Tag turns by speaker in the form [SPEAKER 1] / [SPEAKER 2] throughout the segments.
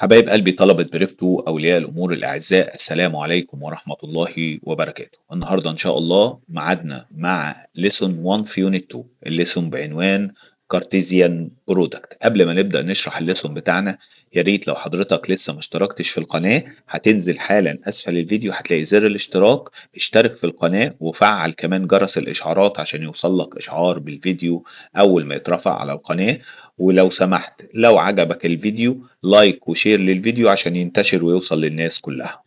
[SPEAKER 1] حبايب قلبي طلبة بريفتو أولياء الأمور الأعزاء، السلام عليكم ورحمة الله وبركاته. النهاردة إن شاء الله ميعادنا مع ليسون 1 في يونت 2، الليسون بعنوان كارتيزيان برودكت. قبل ما نبدأ نشرح الليسون بتاعنا، يا ريت لو حضرتك لسه ما اشتركتش في القناة هتنزل حالا أسفل الفيديو هتلاقي زر الاشتراك، اشترك في القناة وفعل كمان جرس الإشعارات عشان يوصلك إشعار بالفيديو أول ما يترفع على القناة. ولو سمحت لو عجبك الفيديو لايك وشير للفيديو عشان ينتشر ويوصل للناس كلها.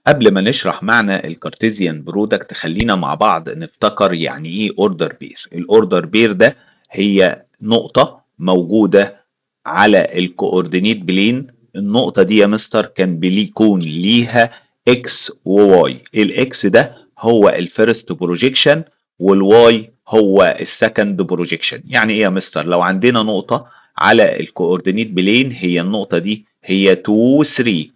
[SPEAKER 1] قبل ما نشرح معنى الكارتيزيان برودكت خلينا مع بعض نفتكر يعني ايه اوردر بير. الاوردر بير ده هي نقطة موجودة على الكوردينيت بلين. النقطة دي يا مستر كان بيكون ليها اكس وواي. الاكس ده هو الفيرست بروجيكشن والواي هو السكند بروجيكشن. يعني ايه يا مستر؟ لو عندنا نقطة على الكوردينيت بلين هي النقطة دي هي 2 3.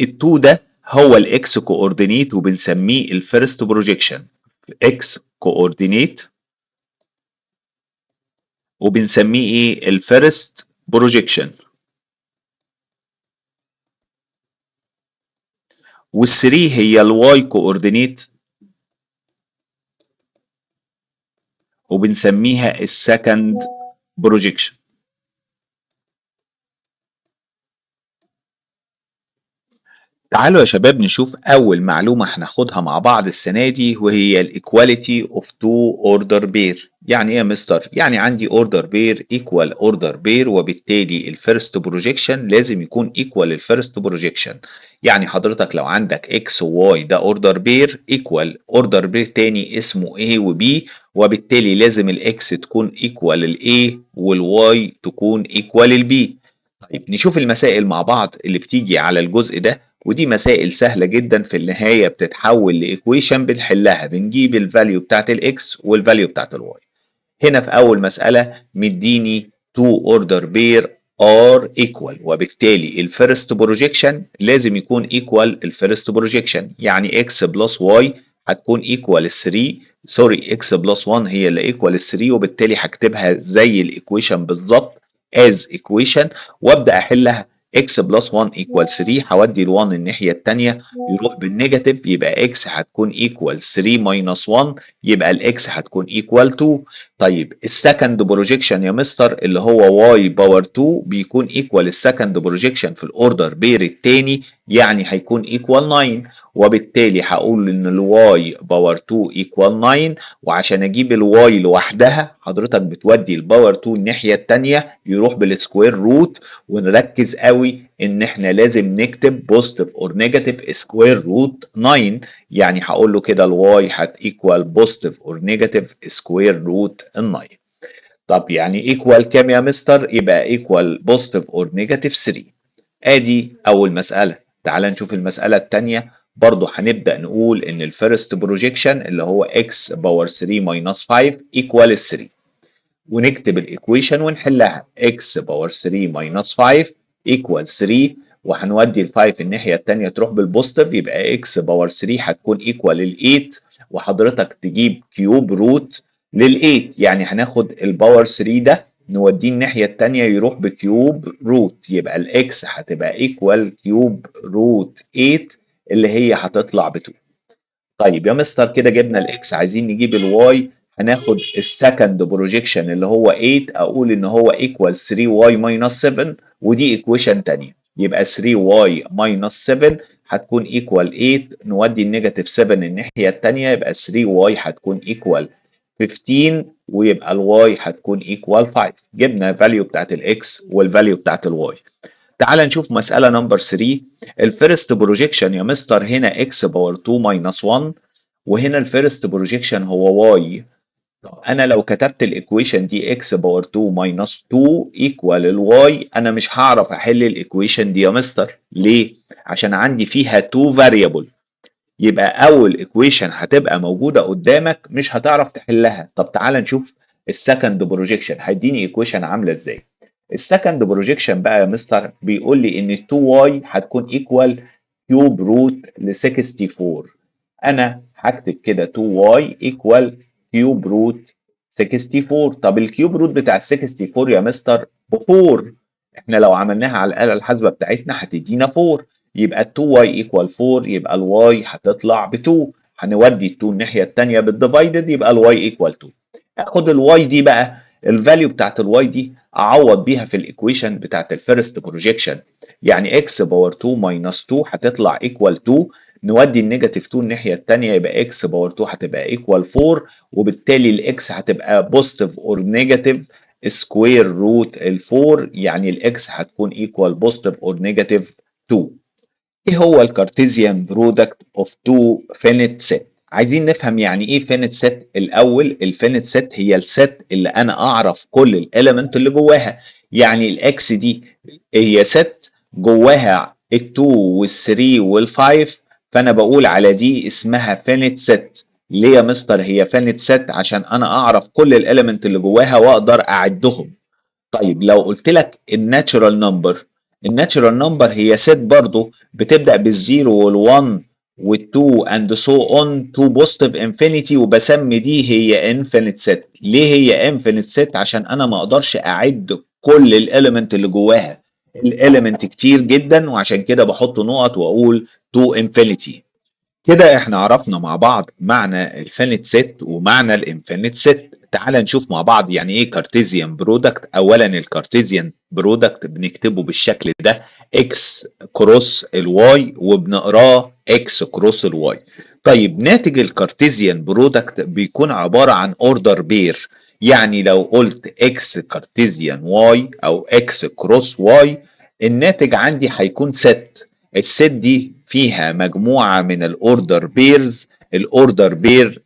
[SPEAKER 1] ال2 ده هو الاكس كوردينيت وبنسميه الفيرست بروجيكشن. اكس كوردينيت وبنسميه ايه؟ الفيرست بروجيكشن. وال3 هي الواي كوردينيت وبنسميها السكند بروجيكشن. تعالوا يا شباب نشوف أول معلومة هناخدها مع بعض السنة دي، وهي الإيكواليتي أوف تو أوردر بير. يعني إيه يا مستر؟ يعني عندي أوردر بير إيكوال أوردر بير، وبالتالي الفيرست بروجيكشن لازم يكون إيكوال الفيرست بروجيكشن. يعني حضرتك لو عندك إكس وواي ده أوردر بير إيكوال أوردر بير تاني اسمه A و B، وبالتالي لازم الإكس تكون إيكوال ال A والواي تكون إيكوال ال B. طيب نشوف المسائل مع بعض اللي بتيجي على الجزء ده، ودي مسائل سهلة جدا. في النهاية بتتحول لإيكويشن بنحلها، بنجيب الفاليو بتاعت الإكس والفاليو بتاعت الواي. هنا في أول مسألة مديني 2 اوردر بير ار ايكوال، وبالتالي الفيرست بروجيكشن لازم يكون ايكوال الفيرست بروجيكشن. يعني اكس بلس واي هتكون ايكوال 3، سوري اكس بلس 1 هي اللي ايكوال 3، وبالتالي هكتبها زي الايكويشن بالظبط از ايكويشن وابدا احلها. x بلس 1 ايكوال 3، هودي ال 1 الناحيه الثانيه يروح بالنيجاتيف، يبقى x هتكون ايكوال 3 ماينس 1، يبقى الاكس هتكون ايكوال 2. طيب السكند بروجيكشن يا مستر اللي هو y باور 2 بيكون ايكوال السكند بروجيكشن في الاوردر بير الثاني، يعني هيكون ايكوال 9، وبالتالي هقول ان الواي باور 2 ايكوال 9. وعشان اجيب الواي لوحدها حضرتك بتودي الباور 2 الناحيه الثانيه يروح بالسكوير روت. ونركز قوي ان احنا لازم نكتب بوزيتيف اور نيجاتيف سكوير روت 9. يعني هقول له كده الواي هت ايكوال بوزيتيف اور نيجاتيف سكوير روت 9. طب يعني ايكوال كام يا مستر؟ يبقى ايكوال بوزيتيف اور نيجاتيف 3. ادي اول مساله. تعال نشوف المساله الثانيه. برضه هنبدا نقول ان الفيرست بروجيكشن اللي هو x باور 3 ماينس 5 ايكوال 3، ونكتب الايكويشن ونحلها. x باور 3 ماينس 5 ايكوال 3، وهنودي ال 5 الناحيه الثانيه تروح بالبوزيتيف، يبقى x باور 3 هتكون ايكوال ال 8. وحضرتك تجيب كيوب روت لل 8، يعني هناخد الباور 3 ده نوديه الناحيه الثانيه يروح بكيوب روت، يبقى الاكس هتبقى ايكوال كيوب روت 8 اللي هي هتطلع ب 2. طيب يا مستر كده جبنا الاكس، عايزين نجيب الواي. هناخد السكند بروجيكشن اللي هو 8، اقول ان هو ايكوال 3 واي ماينس 7، ودي ايكويشن تانية. يبقى 3 واي ماينس 7 هتكون ايكوال 8، نودي النيجاتيف 7 الناحية التانية يبقى 3 واي هتكون ايكوال 15، ويبقى الواي هتكون ايكوال 5. جبنا الفاليو بتاعت الاكس والفاليو بتاعت الواي. تعال نشوف مسألة نمبر 3. الفيرست بروجيكشن يا مستر هنا x باور 2 ماينس 1، وهنا الفيرست بروجيكشن هو y. طب انا لو كتبت الايكويشن دي x باور 2 ماينس 2 ايكوال الواي، انا مش هعرف احل الايكويشن دي يا مستر. ليه؟ عشان عندي فيها 2 فاريبل. يبقى اول ايكويشن هتبقى موجوده قدامك مش هتعرف تحلها. طب تعال نشوف السكند بروجيكشن هيديني ايكويشن عامله ازاي. السكند بروجيكشن بقى يا مستر بيقول لي ان 2 واي هتكون ايكوال كيوب روت ل 64. انا هكتب كده 2 واي ايكوال كيوب روت 64. طب الكيوب روت بتاع ال 64 يا مستر ب 4. احنا لو عملناها على الآلة الحاسبة بتاعتنا هتدينا 4، يبقى 2y equal 4، يبقى الواي هتطلع ب 2. هنودي ال 2 الناحية التانية بالديفايدد، يبقى الواي equal 2. اخد الواي دي بقى، الفاليو بتاعت الواي دي اعوض بيها في الايكويشن بتاعت الفيرست بروجيكشن، يعني x باور 2 ماينس 2 هتطلع equal 2. نودي النيجاتيف 2 الناحية التانية، يبقى x باور 2 هتبقى equal 4، وبالتالي الاكس هتبقى بوزيتيف اور نيجاتيف سكوير روت ال 4، يعني الاكس هتكون ايكوال بوزيتيف اور نيجاتيف 2. ايه هو الكارتيزيان برودكت اوف تو فينيت سيت؟ عايزين نفهم يعني ايه فينيت سيت الاول. الفينيت سيت هي السيت اللي انا اعرف كل الاليمنت اللي جواها، يعني الاكس دي هي سيت جواها ال2 وال3 وال5، فانا بقول على دي اسمها فينيت سيت. ليه يا مستر هي فينيت سيت؟ عشان انا اعرف كل الاليمنت اللي جواها واقدر اعدهم. طيب لو قلت لك الناتشورال نمبر، الناتشورال نمبر هي ست برضو بتبدأ بالزيرو والوان والتو اند سو اون تو بوزيتيف انفينيتي، وبسمي دي هي انفينيت ست. ليه هي انفينيت ست؟ عشان انا ما اقدرش اعد كل الاليمنت اللي جواها، الاليمنت كتير جدا، وعشان كده بحط نقط واقول تو انفينيتي. كده احنا عرفنا مع بعض معنى الفينيت سيت ومعنى الانفينيت سيت. تعال نشوف مع بعض يعني ايه كارتيزيان برودكت. اولا الكارتيزيان برودكت بنكتبه بالشكل ده، اكس كروس الواي، وبنقراه اكس كروس الواي. طيب ناتج الكارتيزيان برودكت بيكون عبارة عن اوردر بير، يعني لو قلت اكس كارتيزيان واي او اكس كروس واي، الناتج عندي هيكون ست. الست دي فيها مجموعة من الاوردر بيرز. الاوردر بير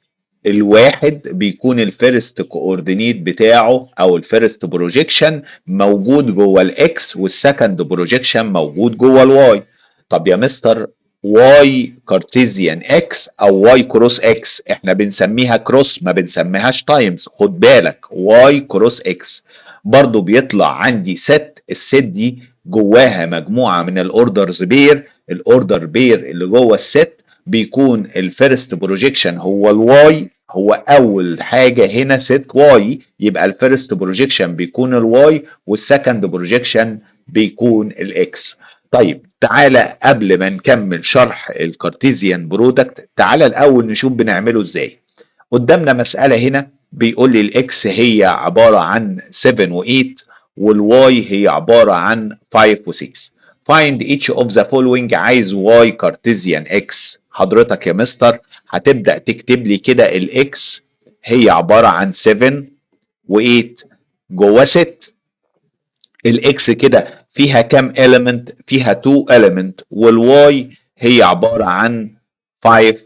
[SPEAKER 1] الواحد بيكون الفيرست كوردينيت بتاعه او الفيرست بروجيكشن موجود جوه الاكس، والسكند بروجيكشن موجود جوه الواي. طب يا مستر واي كارتيزيان اكس او واي كروس اكس، احنا بنسميها كروس ما بنسميهاش تايمز، خد بالك واي كروس اكس برضو بيطلع عندي ست. الست دي جواها مجموعة من الاوردرز بير. الاوردر بير اللي جوه الست بيكون الفيرست بروجيكشن هو الواي، هو اول حاجه هنا ست واي، يبقى الفيرست بروجيكشن بيكون الواي، والسكند بروجيكشن بيكون الاكس. طيب تعالى قبل ما نكمل شرح الكارتيزيان برودكت، تعالى الاول نشوف بنعمله ازاي. قدامنا مساله هنا بيقول لي الاكس هي عباره عن 7 و8، والواي هي عباره عن 5 و6. find each of the following. عايز y كارتيزيان x. حضرتك يا مستر هتبدأ تكتب لي كده الاكس هي عبارة عن 7 و8 جوه 6. الاكس كده فيها كام element؟ فيها 2 element، والواي هي عبارة عن 5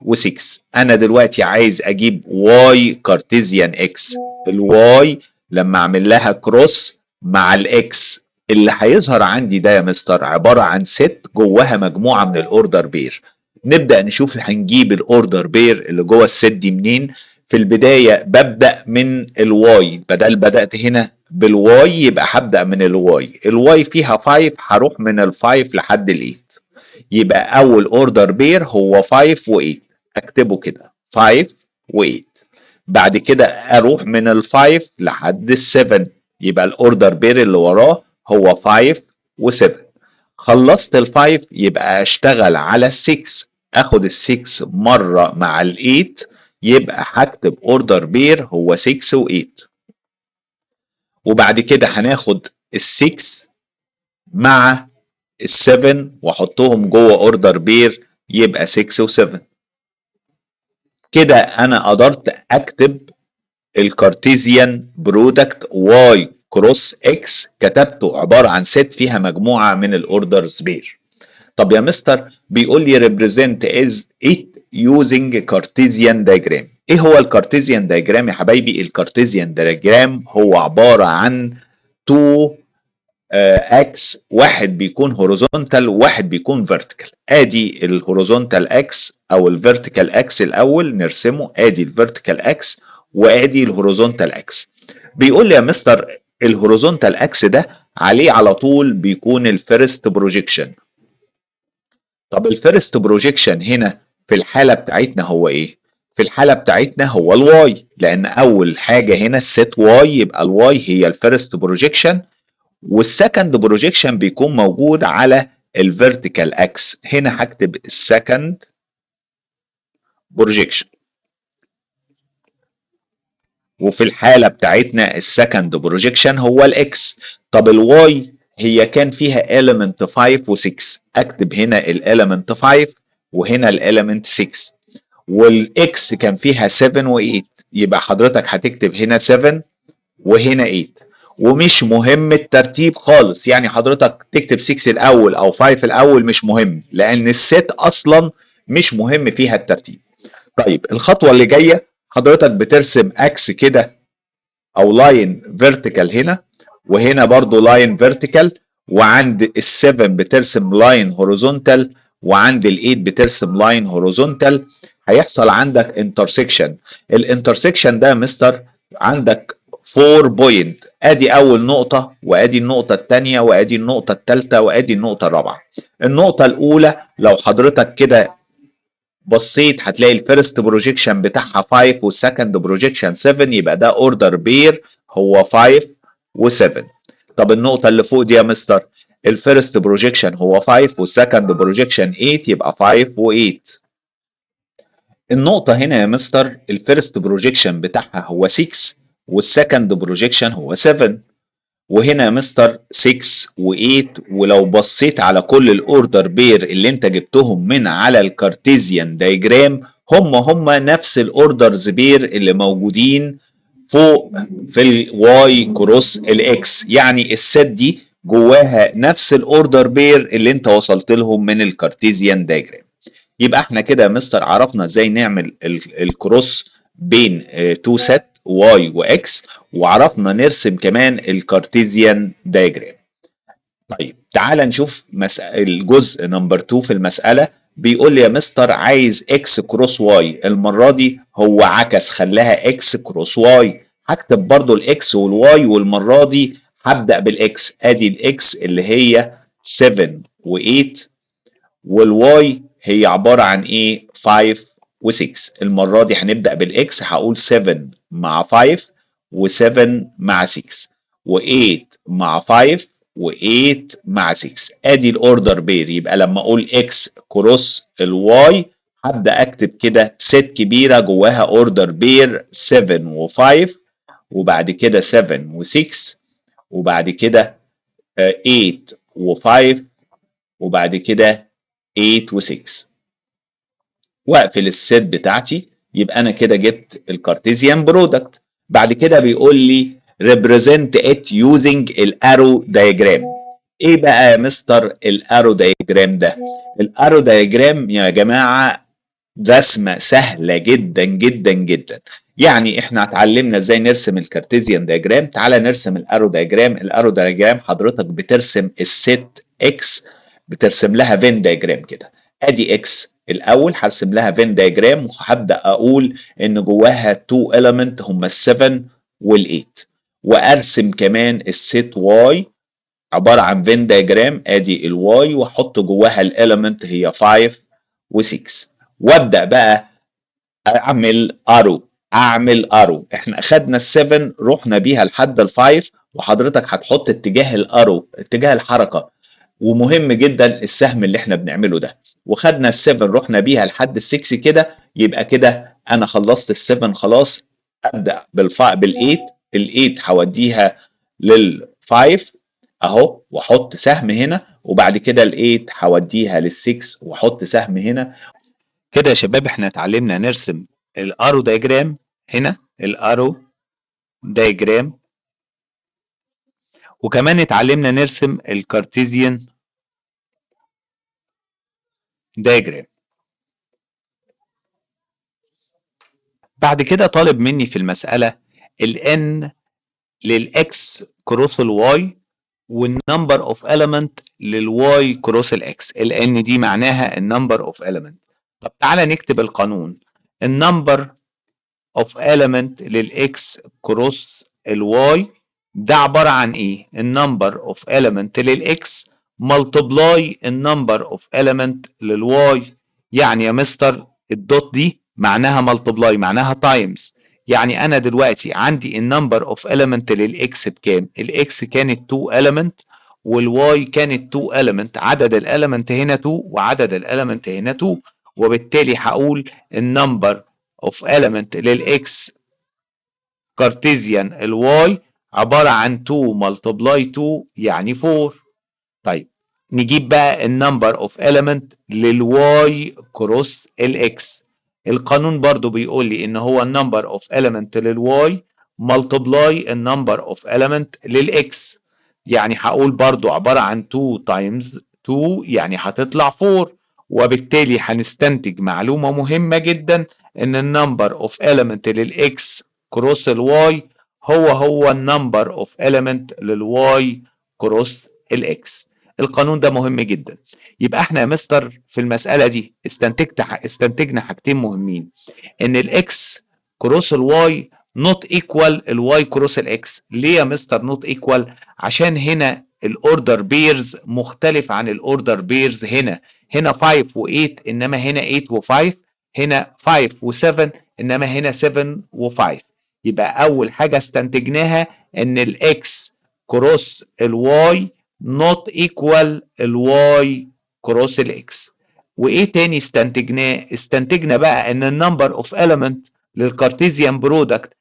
[SPEAKER 1] و6. انا دلوقتي عايز اجيب واي كارتيزيان اكس. الواي لما اعمل لها كروس مع الاكس، اللي هيظهر عندي ده يا مستر عبارة عن ست جواها مجموعة من الاوردر بير. نبدأ نشوف هنجيب الاوردر بير اللي جوه الست دي منين. في البداية ببدأ من الواي، بدل بدأت هنا بالواي يبقى هبدأ من الواي. الواي فيها 5، هروح من الفايف لحد الايت، يبقى اول اوردر بير هو 5 و8. اكتبه كده 5 و8. بعد كده اروح من ال5 لحد ال7، يبقى الاوردر بير اللي وراه هو 5 و7. خلصت ال5 يبقى اشتغل على ال6، اخد ال6 مره مع ال8، يبقى هكتب اوردر بير هو 6 و8. وبعد كده هناخد ال6 مع ال7 واحطهم جوه اوردر بير، يبقى 6 و7. كده انا قدرت اكتب الكارتيزيان برودكت واي كروس اكس، كتبته عباره عن ست فيها مجموعه من الاوردرز بير. طب يا مستر بيقول لي represent is it using كارتيزيان diagram. ايه هو الكارتيزيان diagram يا حبايبي؟ الكارتيزيان diagram هو عباره عن تو اكس، واحد بيكون هوريزونتال وواحد بيكون فيرتيكال. ادي الهوريزونتال اكس او الفيرتيكال اكس الاول نرسمه، ادي الفيرتيكال اكس وادي الهوريزونتال اكس. بيقول لي يا مستر الهوريزونتال اكس ده عليه على طول بيكون الفيرست بروجيكشن. طب الفيرست بروجيكشن هنا في الحاله بتاعتنا هو ايه؟ في الحاله بتاعتنا هو الواي، لان اول حاجه هنا الست واي، يبقى الواي هي الفيرست بروجيكشن، والسكند بروجيكشن بيكون موجود على الفيرتيكال اكس. هنا هكتب السكند بروجيكشن، وفي الحالة بتاعتنا السكند بروجيكشن هو الاكس. طب الواي هي كان فيها element 5 و6، اكتب هنا الاليمنت 5 وهنا الاليمنت 6. والاكس كان فيها 7 و8، يبقى حضرتك هتكتب هنا 7 وهنا 8. ومش مهم الترتيب خالص، يعني حضرتك تكتب 6 الاول او 5 الاول مش مهم، لان الست اصلا مش مهم فيها الترتيب. طيب الخطوة اللي جاية حضرتك بترسم اكس كده او لاين فيرتيكال هنا، وهنا برضو لاين فيرتيكال، وعند ال7 بترسم لاين هوريزونتال، وعند ال8 بترسم لاين هوريزونتال. هيحصل عندك انترسكشن. الانترسكشن ده يا مستر عندك 4 بوينت، ادي اول نقطة وادي النقطة الثانية وادي النقطة الثالثة وادي النقطة الرابعة. النقطة الاولى لو حضرتك كده بصيت هتلاقي الفيرست بروجيكشن بتاعها 5 والسكند بروجيكشن 7، يبقى ده اوردر بير هو 5 و7. طب النقطة اللي فوق دي يا مستر، الفيرست بروجيكشن هو 5 والسكند بروجيكشن 8، يبقى 5 و8. النقطة هنا يا مستر الفيرست بروجيكشن بتاعها هو 6 والسكند بروجيكشن هو 7، وهنا يا مستر 6 و8. ولو بصيت على كل الاوردر بير اللي انت جبتهم من على الكارتيزيان دايجرام، هم نفس الاوردرز بير اللي موجودين فوق في الواي كروس الاكس، يعني الست دي جواها نفس الاوردر بير اللي انت وصلت لهم من الكارتيزيان دايجرام. يبقى احنا كده يا مستر عرفنا ازاي نعمل الكروس بين تو ست واي واكس، وعرفنا نرسم كمان الكارتيزيان دايجرام. طيب تعال نشوف الجزء نمبر 2 في المسألة. بيقول لي يا مستر عايز اكس كروس واي، المرة دي هو عكس خلاها اكس كروس واي. هكتب برضو الاكس والواي، والمرة دي هبدأ بالاكس. ادي الاكس اللي هي 7 و8، والواي هي عبارة عن ايه 5 و6. المرة دي هنبدأ بالاكس، هقول 7 مع 5 و7 مع 6 و8 مع 5 و8 مع 6. ادي الاوردر بير. يبقى لما اقول اكس كروس الواي هبدأ اكتب كده ست كبيرة جواها اوردر بير 7 و5، وبعد كده 7 و6، وبعد كده 8 و5، وبعد كده 8 و6، واقفل الست بتاعتي. يبقى انا كده جبت الكارتيزيان برودكت. بعد كده بيقول لي represent it using الارو diagram. ايه بقى يا مستر الارو diagram ده؟ الارو diagram يا جماعة رسمة سهلة جدا جدا جدا. يعني احنا اتعلمنا ازاي نرسم الكارتيزيان دياجرام، تعالى نرسم الارو دياجرام. الارو دياجرام حضرتك بترسم الست اكس، بترسم لها فين دياجرام كده. ادي اكس الاول هرسم لها فين دياجرام، وهبدا اقول ان جواها تو element هم ال7 وال8، وارسم كمان الست واي عباره عن فين دياجرام. ادي الواي واحط جواها الاليمنت هي 5 و6، وابدا بقى اعمل ارو. احنا اخدنا ال7 رحنا بيها لحد ال5، وحضرتك هتحط اتجاه الارو اتجاه الحركه، ومهم جدا السهم اللي احنا بنعمله ده. وخدنا ال7 رحنا بيها لحد ال6 كده، يبقى كده انا خلصت ال7 خلاص. ابدا بال8. ال8 هوديها لل5 اهو واحط سهم هنا، وبعد كده ال8 هوديها لل6 واحط سهم هنا. كده يا شباب احنا اتعلمنا نرسم الارو دايجرام. هنا الارو دايجرام، وكمان اتعلمنا نرسم الكارتيزيان دايجرام. بعد كده طالب مني في المسألة الN للX كروس الواي، والنمبر اوف element للواي كروس الاكس. الN دي معناها النمبر اوف element. طب تعالى نكتب القانون. النمبر اوف element للاكس كروس الواي ده عبارة عن ايه؟ النمبر اوف element للاكس ملتبلاي النمبر اوف element للواي. يعني يا مستر الدوت دي معناها ملتبلاي، معناها تايمز. يعني انا دلوقتي عندي النمبر اوف element للاكس بكام؟ الاكس كانت 2 element والواي كانت 2 element، عدد الاليمنت هنا 2 وعدد الاليمنت هنا 2، وبالتالي هقول النمبر اوف element للاكس كارتيزيان الواي عبارة عن 2 multiply 2 يعني 4. طيب نجيب بقى النمبر اوف element للواي كروس الاكس. القانون برضو بيقول لي ان هو النمبر اوف element للواي multiply النمبر اوف element للاكس، يعني هقول برضو عبارة عن 2 times 2 يعني هتطلع 4، وبالتالي هنستنتج معلومة مهمة جدا ان النمبر اوف element للاكس كروس الواي هو النمبر اوف element للواي كروس الاكس. القانون ده مهم جدا. يبقى احنا يا مستر في المسألة دي استنتجنا حاجتين مهمين، ان الاكس كروس الواي نوت ايكوال الواي كروس الاكس. ليه يا مستر نوت ايكوال؟ عشان هنا الاوردر بيرز مختلف عن الاوردر بيرز هنا 5 و8 انما هنا 8 و5، هنا 5 و7 انما هنا 7 و5. يبقى اول حاجة استنتجناها ان الاكس كروس الواي not equal الواي كروس الاكس. وايه تاني استنتجنا بقى ان النمبر اوف element للكارتيزيان برودكت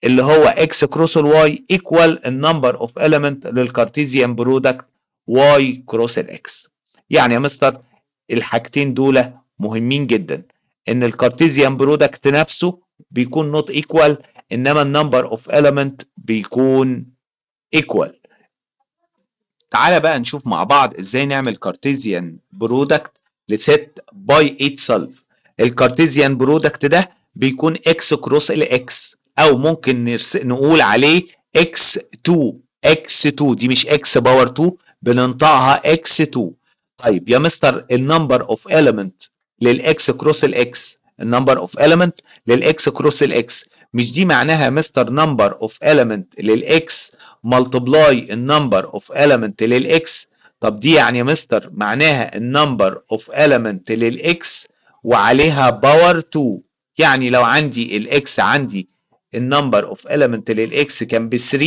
[SPEAKER 1] اللي هو اكس كروس الواي ايكوال النمبر اوف element للكارتيزيان برودكت واي كروس الاكس. يعني يا مستر الحاجتين دول مهمين جدا، ان الكارتيزيان برودكت نفسه بيكون نوت ايكوال انما النمبر اوف element بيكون ايكوال. تعالى بقى نشوف مع بعض ازاي نعمل كارتيزيان برودكت لست باي اتسلف. الكارتيزيان برودكت ده بيكون اكس كروس الاكس، او ممكن نقول عليه اكس 2. اكس 2 دي مش اكس باور 2، بننطقها اكس 2. طيب يا مستر النمبر اوف element للاكس كروس الاكس، النمبر اوف element للاكس كروس الاكس، مش دي معناها مستر نمبر اوف element للاكس ملتبلاي النمبر اوف element للاكس؟ طب دي يعني يا مستر معناها النمبر اوف element للاكس وعليها باور 2. يعني لو عندي الاكس عندي النمبر اوف element للاكس كان ب 3،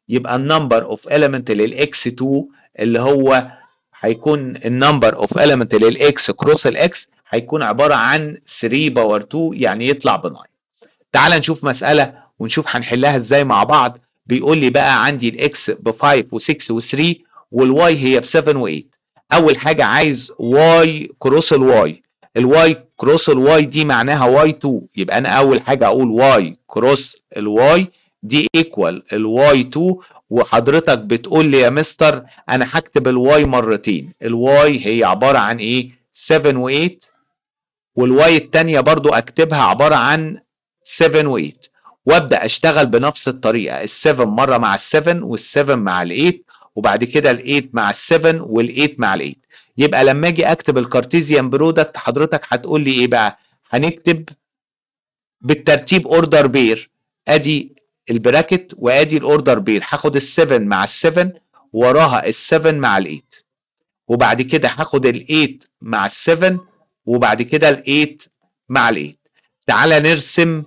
[SPEAKER 1] يبقى النمبر اوف element للاكس 2 اللي هو هيكون النمبر اوف element للاكس كروس الاكس هيكون عباره عن 3 باور 2 يعني يطلع ب 9. تعال نشوف مسألة ونشوف هنحلها ازاي مع بعض. بيقول لي بقى عندي الاكس ب 5 و6 و3 والواي هي ب 7 و8. اول حاجة عايز واي كروس الواي. الواي كروس الواي دي معناها واي 2، يبقى انا اول حاجة اقول واي كروس الواي دي ايكوال الواي 2. وحضرتك بتقول لي يا مستر انا هكتب الواي مرتين، الواي هي عبارة عن ايه؟ 7 و8، والواي التانية برضو اكتبها عبارة عن 7 و8، وابدا اشتغل بنفس الطريقه، ال7 مره مع ال7 وال7 مع ال8 وبعد كده ال8 مع ال7 وال8 مع ال8. يبقى لما اجي اكتب الكارتيزيان برودكت حضرتك هتقول لي ايه بقى؟ هنكتب بالترتيب اوردر بير، ادي البراكت وادي الاوردر بير، هاخد ال7 مع ال7 وراها ال7 مع ال8 وبعد كده هاخد ال8 مع ال7 وبعد كده ال8 مع ال8. تعالى نرسم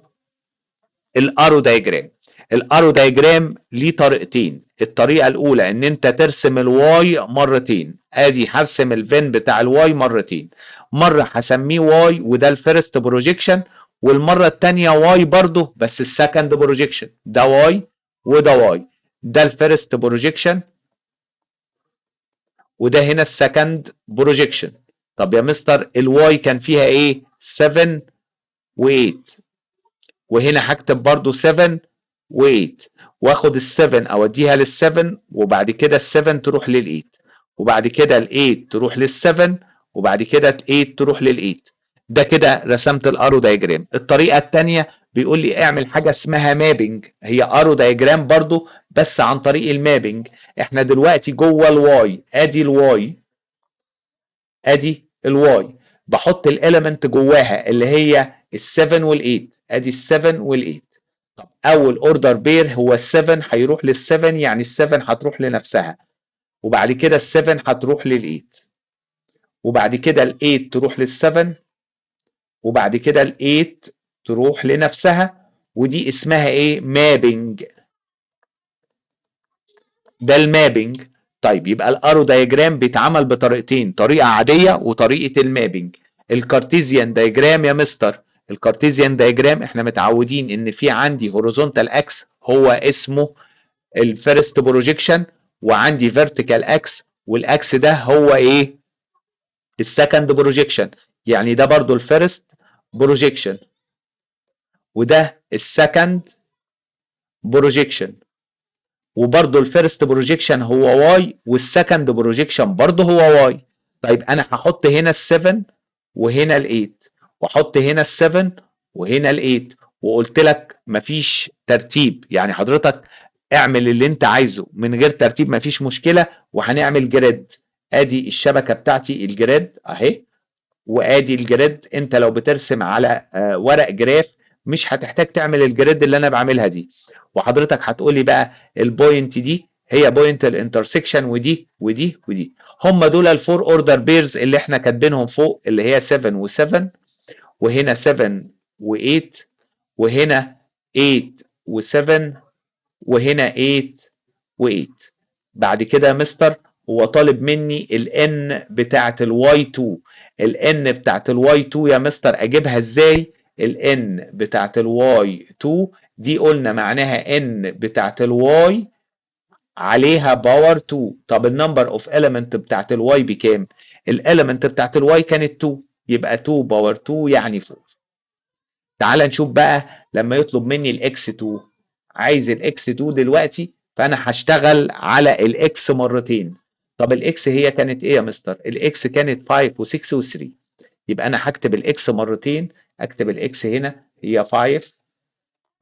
[SPEAKER 1] الارو دايجرام. الارو دايجرام ليه طريقتين، الطريقه الاولى ان انت ترسم الواي مرتين، ادي هرسم الفين بتاع الواي مرتين، مره هسميه واي وده الفيرست بروجيكشن، والمره الثانيه واي برضه بس السكند بروجيكشن، ده واي وده واي، ده الفيرست بروجيكشن وده هنا السكند بروجيكشن. طب يا مستر الواي كان فيها ايه؟ 7 و8، وهنا هكتب برضو 7 و8 واخد ال7 اوديها لل7 وبعد كده ال7 تروح لل8 وبعد كده ال8 تروح لل7 وبعد كده ال8 تروح لل8. ده كده رسمت الارو دايجرام. الطريقه الثانيه بيقول لي اعمل حاجه اسمها مابنج، هي ارو دايجرام برضو بس عن طريق المابنج. احنا دلوقتي جوه الواي، ادي الواي ادي الواي، بحط الاليمنت جواها اللي هي ال7 وال8، ادي ال7 وال8. طب اول اوردر بير هو ال7 هيروح لل7 يعني ال7 هتروح لنفسها وبعد كده ال7 هتروح لل8 وبعد كده ال8 تروح لل7 وبعد كده ال8 تروح لنفسها ودي اسمها ايه؟ مابنج. ده المابنج. طيب يبقى الارو دايجرام بيتعمل بطريقتين، طريقه عاديه وطريقه المابنج. الكارتيزيان دايجرام يا مستر، الكارتيزيان دايجرام احنا متعودين ان في عندي هوريزونتال اكس هو اسمه الفيرست بروجيكشن، وعندي فيرتيكال اكس والاكس ده هو ايه؟ السكند بروجيكشن. يعني ده برضو الفيرست بروجيكشن وده السكند بروجيكشن، وبرضو الفيرست بروجيكشن هو واي والسكند بروجيكشن برضو هو واي. طيب انا هحط هنا ال7 وهنا ال8 واحط هنا ال7 وهنا ال8 وقلت لك مفيش ترتيب، يعني حضرتك اعمل اللي انت عايزه من غير ترتيب مفيش مشكلة، وهنعمل جريد. ادي الشبكة بتاعتي الجريد اهي، وادي الجريد. انت لو بترسم على ورق جراف مش هتحتاج تعمل الجريد اللي انا بعملها دي. وحضرتك هتقولي بقى البوينت دي هي بوينت الانترسكشن، ودي ودي ودي هم دول الفور اوردر بيرز اللي احنا كاتبينهم فوق، اللي هي 7 و7 وهنا 7 و8 وهنا 8 و7 وهنا 8 و8. بعد كده يا مستر هو طالب مني الان بتاعت الواي 2. الان بتاعت الواي 2 يا مستر اجيبها ازاي؟ الان بتاعت الواي 2 دي قلنا معناها ان بتاعت الواي عليها باور 2. طب النمبر اوف اليمنت بتاعت الواي بكام؟ الاليمنت بتاعت الواي كانت 2، يبقى 2 باور 2 يعني 4. تعال نشوف بقى لما يطلب مني الاكس 2. عايز الاكس 2 دلوقتي، فانا هشتغل على الاكس مرتين. طب الاكس هي كانت ايه يا مستر؟ الاكس كانت 5 و6 و3. يبقى انا هكتب الاكس مرتين، اكتب الاكس هنا هي 5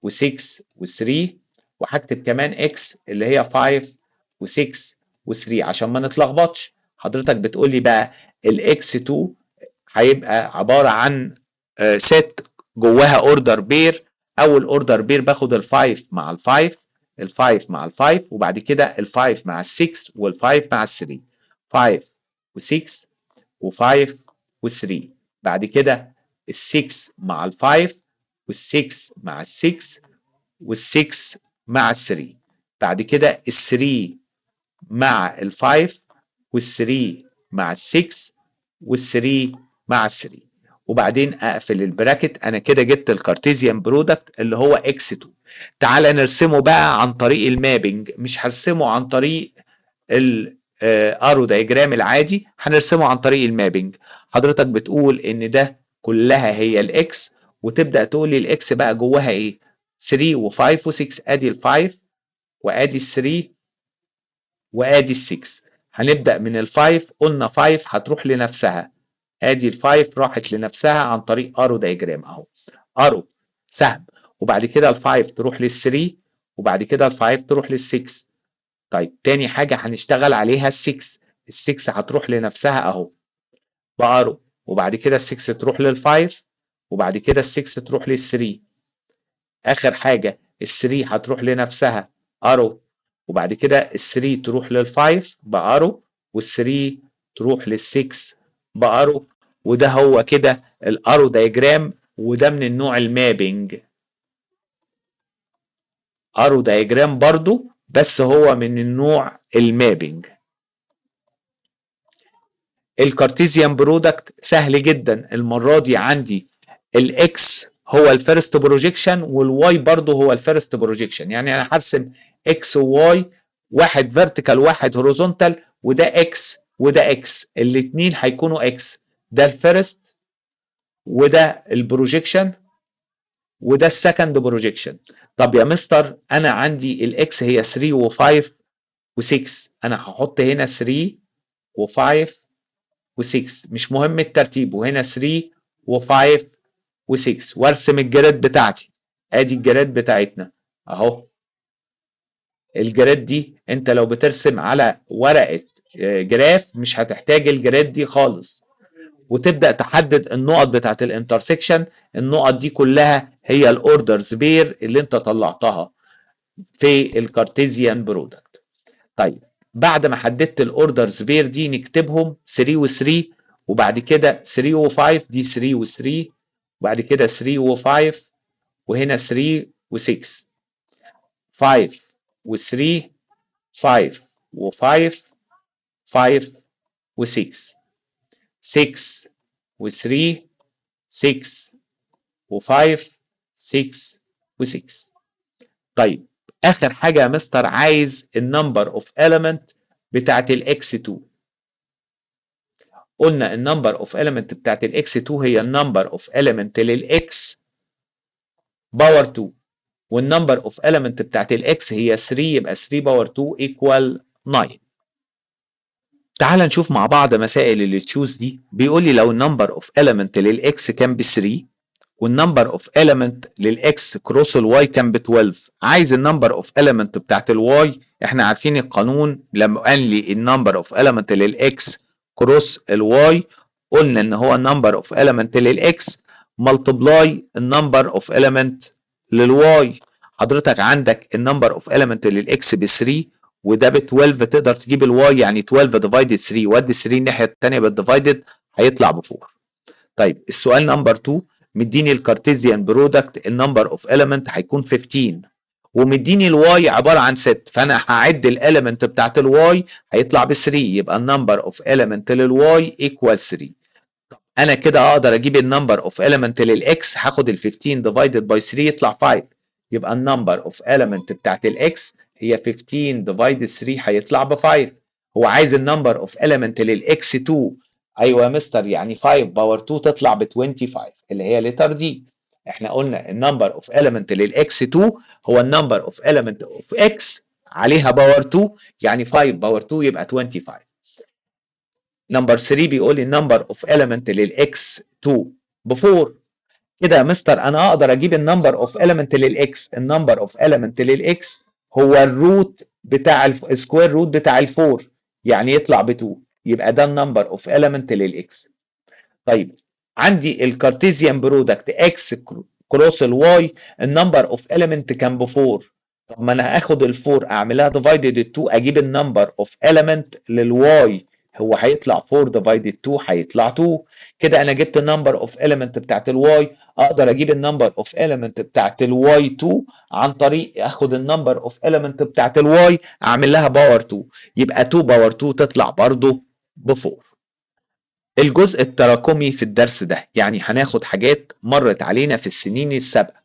[SPEAKER 1] و6 و3، وهكتب كمان اكس اللي هي 5 و6 و3 عشان ما نتلخبطش. حضرتك بتقول لي بقى الاكس 2 هيبقى عباره عن ست جواها اوردر بير. اول اوردر بير باخد ال5 مع ال5، ال5 مع ال5، وبعد كده ال5 مع ال6 وال5 مع ال3. 5 و6 و5 و3. بعد كده ال6 مع ال5 وال6 مع ال6 وال6 مع ال3. بعد كده ال3 مع ال5 وال3 مع ال6 وال3 مع ال3. وبعدين اقفل البراكت. انا كده جبت الكارتيزيان برودكت اللي هو اكس 2. تعال نرسمه بقى عن طريق المابنج، مش هرسمه عن طريق الارو دايجرام العادي، هنرسمه عن طريق المابنج. حضرتك بتقول ان ده كلها هي الاكس، وتبدا تقول لي الاكس بقى جواها ايه؟ 3 و5 و6. ادي ال5 وادي ال3 وادي ال6. هنبدا من ال5. قلنا 5 هتروح لنفسها، ادي ال5 راحت لنفسها عن طريق ارو دايجرام اهو، ارو سهم. وبعد كده ال5 تروح لل3، وبعد كده ال5 تروح لل6. طيب تاني حاجه هنشتغل عليها ال6. ال6 هتروح لنفسها اهو بارو، وبعد كده ال6 تروح لل5، وبعد كده ال6 تروح لل3. اخر حاجه ال3 هتروح لنفسها ارو، وبعد كده ال3 تروح لل5 بارو، وال3 تروح لل6 بارو. وده هو كده الارو دايجرام، وده من النوع المابنج. ارو دايجرام برضو بس هو من النوع المابنج. الكارتيزيان برودكت سهل جدا. المره دي عندي الاكس هو الفيرست بروجيكشن والواي برضه هو الفيرست بروجيكشن. يعني انا هرسم اكس وواي، واحد فيرتيكال واحد هوريزونتال، وده اكس وده اكس، الاثنين هيكونوا اكس. ده الفيرست وده البروجيكشن وده السكند بروجيكشن. طب يا مستر انا عندي الاكس هي 3 و5 و6، انا هحط هنا 3 و5 و6 مش مهم الترتيب، وهنا 3 و5 و6 وارسم الجريد بتاعتي. ادي الجريد بتاعتنا اهو. الجريد دي انت لو بترسم على ورقة جراف مش هتحتاج الجريد دي خالص. وتبدأ تحدد النقط بتاعت الانترسكشن. النقط دي كلها هي الاوردرز بير اللي انت طلعتها في الكارتيزيان برودكت. طيب بعد ما حددت الاوردرز بير دي نكتبهم 3 و3، وبعد كده 3 و5 دي 3 و3، وبعد كده 3 و5 وهنا 3 و6 5 و3 5 و5 5 و6 6 و3 6 و5 6 و6. طيب اخر حاجه يا مستر عايز النمبر اوف element بتاعت الاكس 2. قلنا النمبر اوف element بتاعت الاكس 2 هي النمبر اوف element للاكس باور 2 والنمبر اوف element بتاعت الاكس هي 3 يبقى 3 باور 2 equal 9. تعال نشوف مع بعض مسائل اللي تشوز دي. بيقول لي لو النمبر اوف element للاكس كان ب 3 والنمبر اوف element للاكس كروس الواي كان ب 12. عايز النمبر اوف element بتاعت الواي. احنا عارفين القانون لما قال لي النمبر اوف element للاكس كروس الواي قلنا ان هو النمبر اوف element للاكس ملتبلاي النمبر اوف element للواي. حضرتك عندك النمبر اوف element للاكس ب 3 وده ب 12 تقدر تجيب الواي يعني 12 ديفايدد 3 وادي 3 الناحيه الثانيه بالديفايدد هيطلع ب 4. طيب السؤال نمبر 2 مديني الكارتيزيان برودكت النمبر اوف element هيكون 15 ومديني الواي عباره عن 6 فانا هعد الاليمنت بتاعت الواي هيطلع ب 3 يبقى النمبر اوف element للواي ايكوال 3. انا كده اقدر اجيب النمبر اوف element للاكس هاخد ال 15 ديفايدد باي 3 يطلع 5 يبقى النمبر اوف element بتاعت الاكس هي 15 ديفايدد 3 هيطلع ب 5. هو عايز النمبر اوف element للاكس 2. ايوه يا مستر يعني 5 باور 2 تطلع ب 25 اللي هي لتر دي. احنا قلنا النمبر اوف element للاكس 2 هو النمبر اوف element اوف اكس عليها باور 2 يعني 5 باور 2 يبقى 25. نمبر 3 بيقول لي النمبر اوف element للاكس 2 ب 4. كده يا مستر انا اقدر اجيب النمبر اوف element للاكس. النمبر اوف element للاكس هو الروت بتاع السكوير روت بتاع ال4 يعني يطلع ب 2 يبقى ده النمبر اوف element للاكس. طيب عندي الكارتيزيان برودكت اكس كروس الواي النمبر اوف element كان ب 4. طب ما انا هاخد ال4 اعملها ديفايدد 2 اجيب النمبر اوف element للواي هو هيطلع 4 ديفايدد 2 هيطلع 2. كده انا جبت النمبر اوف element بتاعت الواي. اقدر اجيب النمبر اوف element بتاعت الواي 2 عن طريق اخد النمبر اوف element بتاعت الواي اعمل لها باور 2 يبقى 2 باور 2 تطلع برضه ب 4. الجزء التراكمي في الدرس ده يعني هناخد حاجات مرت علينا في السنين السابقة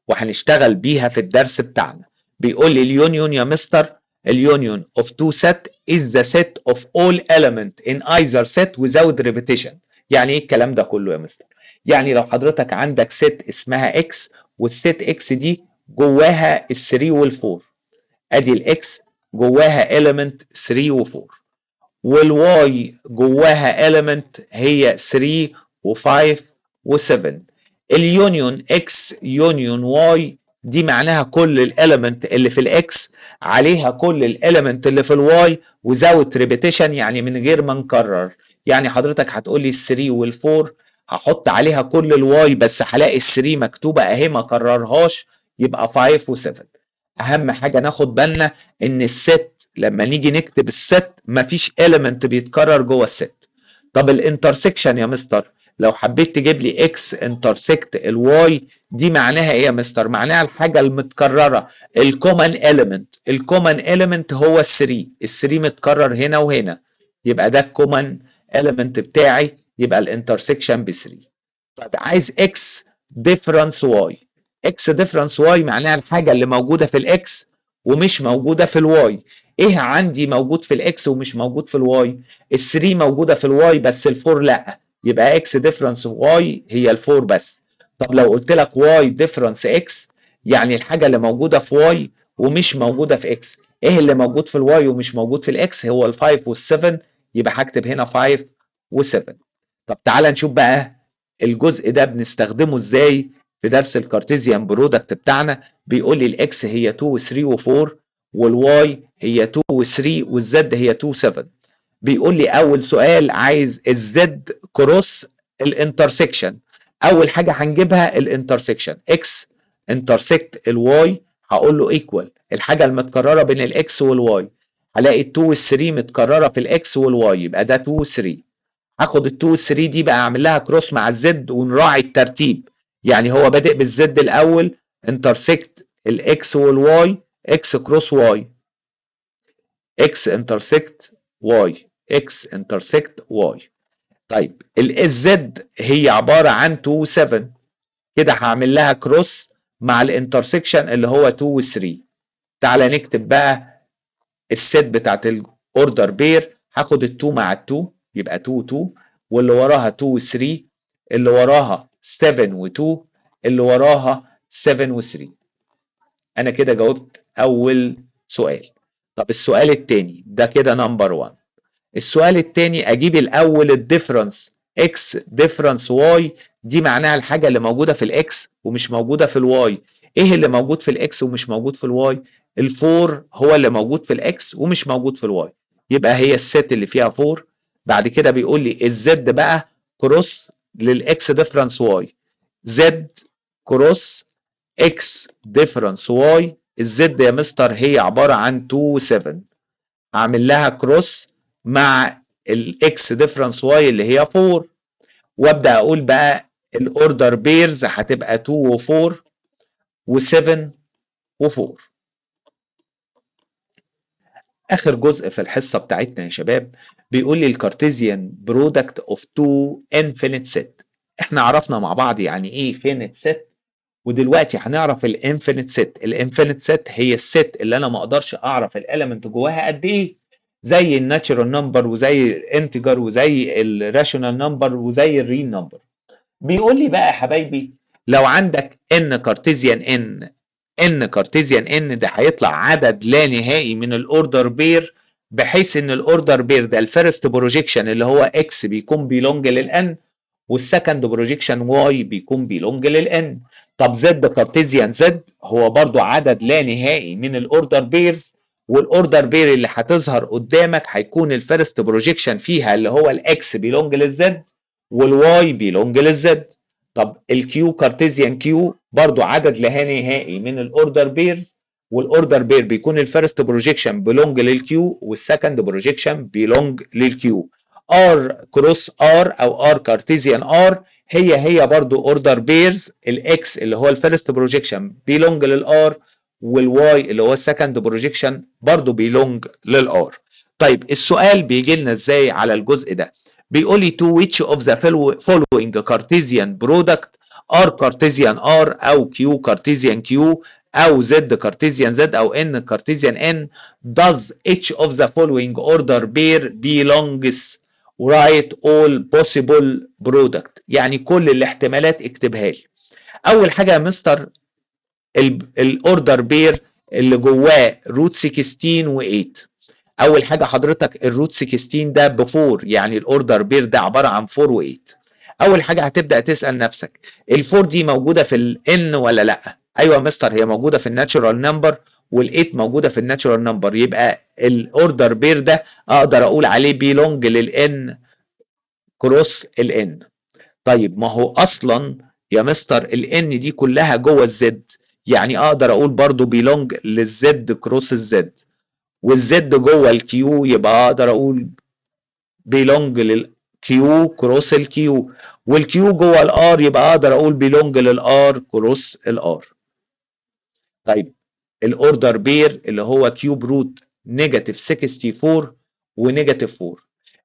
[SPEAKER 1] وهنشتغل بيها في الدرس بتاعنا. بيقول لي اليونيون يا مستر اليونيون of two set is the set of all element in either set without repetition. يعني ايه الكلام ده كله يا مستر؟ يعني لو حضرتك عندك ست اسمها x والست x دي جواها ال3 وال4 ادي الاكس جواها element 3 و4 والواي جواها element هي 3 و5 و7. اليونيون x يونيون واي دي معناها كل الاليمنت اللي في الاكس عليها كل الاليمنت اللي في الواي without repetition يعني من غير ما نكرر. يعني حضرتك هتقول لي ال3 وال4 هحط عليها كل الواي بس هلاقي ال3 مكتوبه اهي ما كررهاش يبقى 5 و7. اهم حاجه ناخد بالنا ان الست لما نيجي نكتب الست مفيش element بيتكرر جوه الست. طب الانترسكشن يا مستر لو حبيت تجيب لي اكس انترسكت الواي دي معناها ايه يا مستر؟ معناها الحاجه المتكرره الكومن element. الكومن element هو ال3 متكرر هنا وهنا يبقى ده الكومن element بتاعي يبقى الانترسكشن ب 3. طب عايز اكس ديفرنس واي. اكس ديفرنس واي معناها الحاجه اللي موجوده في الاكس ومش موجوده في الواي. ايه عندي موجود في الاكس ومش موجود في الواي؟ ال3 موجوده في الواي بس ال4 لا يبقى اكس ديفرنس واي هي ال4 بس. طب لو قلت لك واي ديفرنس اكس يعني الحاجه اللي موجوده في واي ومش موجوده في اكس. ايه اللي موجود في الواي ومش موجود في الاكس؟ هو ال5 وال7 يبقى هكتب هنا 5 و7. طب تعالى نشوف بقى الجزء ده بنستخدمه ازاي في درس الكارتيزيان برودكت بتاعنا. بيقول لي الاكس هي 2 و3 و4 والواي هي 2 و3 والزد هي 2 و7. بيقول لي اول سؤال عايز الزد كروس الانترسكشن. اول حاجه هنجيبها الانترسكشن اكس انترسكت الواي هقول له ايكوال الحاجه المتكرره بين الاكس والواي هلاقي ال 2 وال3 متكرره في الاكس والواي يبقى ده 2 و3. هاخد ال2 وال3 دي بقى اعمل لها كروس مع الزد ونراعي الترتيب. يعني هو بادئ بالزد الاول انترسكت الاكس والواي اكس كروس واي، اكس انترسكت واي، اكس انترسكت واي. طيب الزد هي عباره عن 2 و 7، كده هعمل لها كروس مع الانترسكشن اللي هو 2 و 3. تعالى نكتب بقى الست بتاعت الاوردر بير، هاخد ال 2 مع ال 2 يبقى 2 و 2، واللي وراها 2 و 3، اللي وراها 7 و 2، اللي وراها 7 و 3. انا كده جاوبت اول سؤال. طب السؤال التاني ده كده نمبر 1. السؤال التاني اجيب الاول الديفرنس اكس ديفرنس واي، دي معناها الحاجه اللي موجوده في الاكس ومش موجوده في الواي. ايه اللي موجود في الاكس ومش موجود في الواي؟ الفور هو اللي موجود في الاكس ومش موجود في الواي، يبقى هي الست اللي فيها 4. بعد كده بيقول لي الزد بقى كروس للاكس ديفرنس واي، زد كروس اكس ديفرنس واي. الزد يا مستر هي عباره عن 2 و 7، هعمل لها كروس مع الاكس ديفرنس واي اللي هي 4، وابدا اقول بقى الاوردر بيرز هتبقى 2 و4 و7 و4. اخر جزء في الحصه بتاعتنا يا شباب بيقول لي الكارتيزيان برودكت اوف تو انفينيت سيت. احنا عرفنا مع بعض يعني ايه فينيت سيت، ودلوقتي هنعرف الانفينيت سيت. الانفينيت سيت هي السيت اللي انا ما اقدرش اعرف الاليمنت جواها قد ايه، زي الناتشرال نمبر وزي الانتجر وزي الراشونال نمبر وزي الريل نمبر. بيقول لي بقى يا حبايبي لو عندك ان كارتيزيان ان كارتيزيان ان ده هيطلع عدد لا نهائي من الاوردر بير، بحيث ان الاوردر بير ده الفيرست بروجيكشن اللي هو اكس بيكون بيلونج للان، والسكند بروجيكشن واي بيكون بيلونج للان. طب زد كارتيزيان زد هو برضو عدد لا نهائي من الاوردر بيرز، والاوردر بير اللي هتظهر قدامك هيكون الفيرست بروجيكشن فيها اللي هو الاكس بيلونج للزد والواي بيلونج للزد. طب الكيو كارتيزيان كيو برضو عدد لا نهائي من الاوردر بيرز، والاوردر بير بيكون الفيرست بروجيكشن بيلونج للكيو والسكند بروجيكشن بيلونج للكيو. ار كروس ار او ار كارتيزيان ار هي برضو اوردر بيرز، الاكس اللي هو الفيرست بروجيكشن بيلونج للار، والواي اللي هو السكند بروجيكشن برضو بيلونج للار. طيب السؤال بيجي لنا ازاي على الجزء ده؟ بيقول لي to which of the following Cartesian product R Cartesian R او Q Cartesian Q او Z Cartesian Z او N Cartesian N does each of the following order pair belongs write all possible product. يعني كل الاحتمالات اكتبها لي. اول حاجه يا مستر الاوردر بير اللي جواه روت 16 و8. اول حاجه حضرتك الروت 16 ده ب 4، يعني الاوردر بير ده عباره عن 4 و8. اول حاجه هتبدا تسال نفسك ال4 دي موجوده في الان ولا لا؟ ايوه يا مستر هي موجوده في الناتشورال نمبر، وال8 موجوده في الناتشورال نمبر، يبقى الاوردر بير ده اقدر اقول عليه بيلونج للان كروس الان. طيب ما هو اصلا يا مستر الان دي كلها جوه الزد، يعني اقدر اقول برضو بيلونج للزد كروس الزد، والزد جوه الكيو يبقى اقدر اقول بيلونج للكيو كروس الكيو، والكيو جوه الار يبقى اقدر اقول بيلونج للار كروس الار. طيب الاوردر بير اللي هو كيوب روت نيجاتيف 64 ونيجاتيف 4.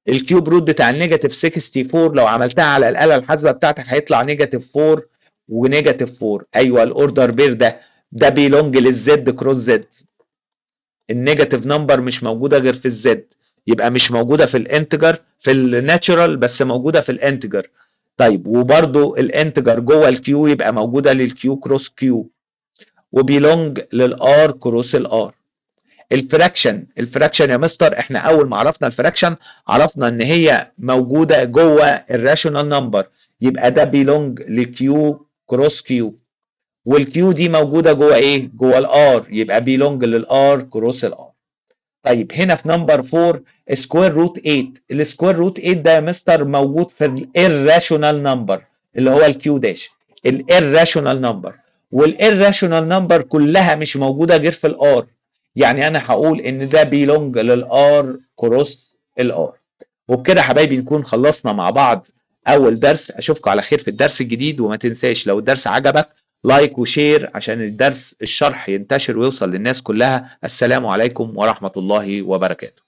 [SPEAKER 1] الكيوب روت بتاع النيجاتيف 64 لو عملتها على الاله الحاسبه بتاعتك هيطلع نيجاتيف 4 ونيجاتيف 4. ايوه الاوردر بير ده بيلونج للزد كروس زد. النيجاتيف نمبر مش موجوده غير في الزد، يبقى مش موجوده في الانتجر في الناتشرال بس موجوده في الانتجر. طيب وبرده الانتجر جوه الكيو يبقى موجوده للكيو كروس كيو، وبيلونج للار كروس الار. الفراكشن يا مستر احنا اول ما عرفنا الفراكشن عرفنا ان هي موجوده جوه الراشونال نمبر، يبقى ده بيلونج لكيو كروس كيو، والكيو دي موجوده جوه ايه؟ جوه الار، يبقى بيلونج للار كروس الار. طيب هنا في نمبر 4 سكوير روت 8. السكوير روت 8 ده يا مستر موجود في الirrational نمبر اللي هو الكيو داش، الirrational نمبر، والirrational نمبر كلها مش موجوده غير في الار، يعني انا هقول ان ده بيلونج للار كروس الار. وبكده حبايبي نكون خلصنا مع بعض اول درس. اشوفكم على خير في الدرس الجديد، وما تنساش لو الدرس عجبك لايك وشير عشان الدرس الشرح ينتشر ويوصل للناس كلها. السلام عليكم ورحمة الله وبركاته.